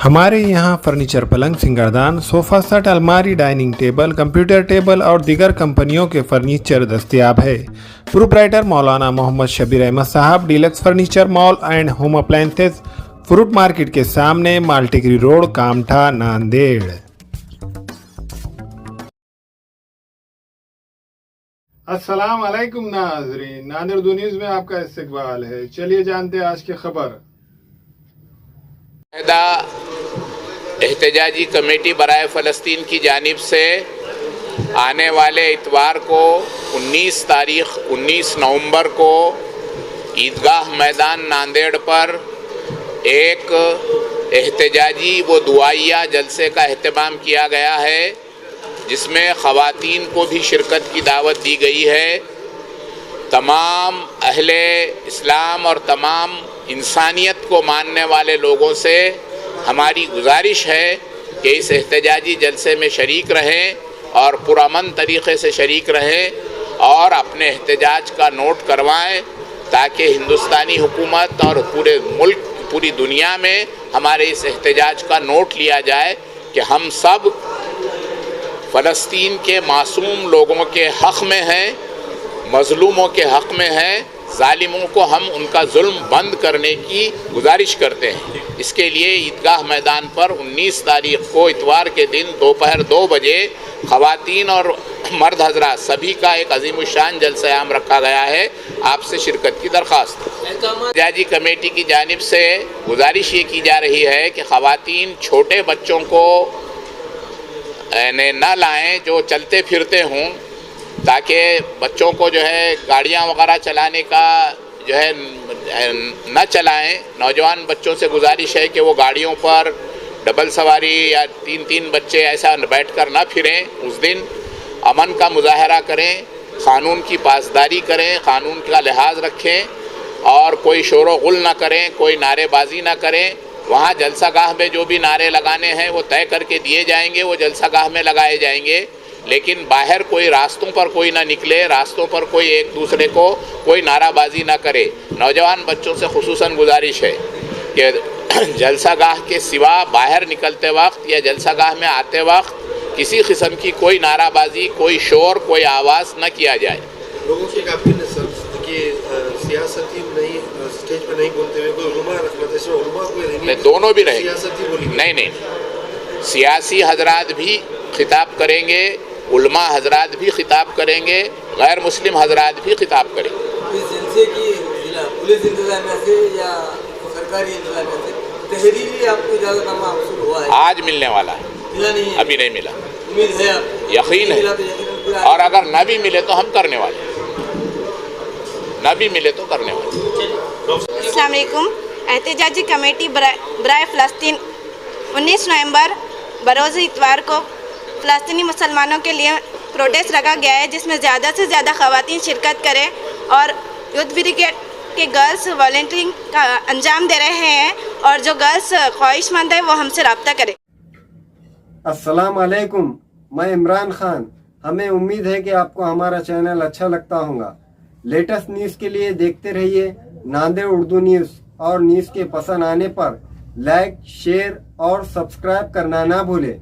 ہمارے یہاں فرنیچر پلنگ سنگردان صوفہ سیٹ الماری ڈائننگ ٹیبل کمپیوٹر ٹیبل اور دیگر کمپنیوں کے فرنیچر دستیاب ہے۔ پروپرائٹر مولانا محمد شبیر احمد صاحب، deluxe furniture mall and home appliances, fruit market کے سامنے، مالٹیگری روڈ، کامٹھا، ناندیڑ۔ السلام علیکم ناظرین، ناندیڑ دو نیوز میں آپ کا استقبال ہے۔ چلیے جانتے ہیں آج کی خبر۔ احتجاجی کمیٹی برائے فلسطین کی جانب سے آنے والے اتوار کو 19 نومبر کو عیدگاہ میدان ناندیڑ پر ایک احتجاجی و دعائیہ جلسے کا اہتمام کیا گیا ہے، جس میں خواتین کو بھی شرکت کی دعوت دی گئی ہے۔ تمام اہل اسلام اور تمام انسانیت کو ماننے والے لوگوں سے ہماری گزارش ہے کہ اس احتجاجی جلسے میں شریک رہیں اور پرامن طریقے سے شریک رہیں اور اپنے احتجاج کا نوٹ کروائیں، تاکہ ہندوستانی حکومت اور پورے ملک، پوری دنیا میں ہمارے اس احتجاج کا نوٹ لیا جائے کہ ہم سب فلسطین کے معصوم لوگوں کے حق میں ہیں، مظلوموں کے حق میں ہیں، ظالموں کو ہم ان کا ظلم بند کرنے کی گزارش کرتے ہیں۔ اس کے لیے عیدگاہ میدان پر 19 تاریخ کو اتوار کے دن دوپہر 2 بجے خواتین اور مرد حضرات سبھی کا ایک عظیم الشان جلسہ عام رکھا گیا ہے۔ آپ سے شرکت کی درخواست۔ احتجاجی کمیٹی کی جانب سے گزارش یہ کی جا رہی ہے کہ خواتین چھوٹے بچوں کو نہ لائیں جو چلتے پھرتے ہوں، تاکہ بچوں کو جو ہے گاڑیاں وغیرہ چلانے کا جو ہے نہ چلائیں۔ نوجوان بچوں سے گزارش ہے کہ وہ گاڑیوں پر ڈبل سواری یا 3 بچے ایسا بیٹھ کر نہ پھریں۔ اس دن امن کا مظاہرہ کریں، قانون کی پاسداری کریں، قانون کا لحاظ رکھیں اور کوئی شور و غل نہ کریں، کوئی نعرے بازی نہ کریں۔ وہاں جلسہ گاہ میں جو بھی نعرے لگانے ہیں وہ طے کر کے دیے جائیں گے، وہ جلسہ گاہ میں لگائے جائیں گے، لیکن باہر کوئی راستوں پر کوئی نہ نکلے، راستوں پر کوئی ایک دوسرے کو کوئی نعرہ بازی نہ کرے۔ نوجوان بچوں سے خصوصاً گزارش ہے کہ جلسہ گاہ کے سوا باہر نکلتے وقت یا جلسہ گاہ میں آتے وقت کسی قسم کی کوئی نعرہ بازی، کوئی شور، کوئی آواز نہ کیا جائے۔ لوگوں سے سیاسی نہیں، اسٹیج پہ نہیں بولتے ہوئے کوئی علماء رکھنا تھا، اس میں علماء کوئی نہیں، دونوں بھی رہیں گے۔ سیاسی بولی نہیں، سیاسی حضرات بھی خطاب کریں گے، علماء حضرات بھی خطاب کریں گے، غیر مسلم حضرات بھی خطاب کریں گے۔ اس جلسے کی پولیس انتظامیہ سے یا سرکاری انتظامیہ سے تحریری آپ کو اجازت نامہ حاصل ہوا ہے؟ آج ملنے والا ہے، ملا نہیں ہے؟ ابھی نہیں ملا۔ امید ہے آپ؟ یقین ہے، اور اگر نہ بھی ملے تو ہم کرنے والے ہیں، نہ بھی ملے تو کرنے والے ہیں۔ السلام علیکم۔ احتجاجی کمیٹی برائے فلسطین 19 نومبر بروز اتوار کو فلسطینی مسلمانوں کے لیے پروٹیسٹ رکھا گیا ہے، جس میں زیادہ سے زیادہ خواتین شرکت کریں اور یوتھ بریگیڈ کے گرلز والنٹیئرنگ کا انجام دے رہے ہیں، اور جو گرلز خواہش مند ہیں وہ ہم سے رابطہ کریں۔ السلام علیکم، میں عمران خان۔ ہمیں امید ہے کہ آپ کو ہمارا چینل اچھا لگتا ہوگا۔ لیٹسٹ نیوز کے لیے دیکھتے رہیے ناندیڑ اردو نیوز، اور نیوز کے پسند آنے پر لائک، شیئر اور سبسکرائب کرنا نہ بھولیں۔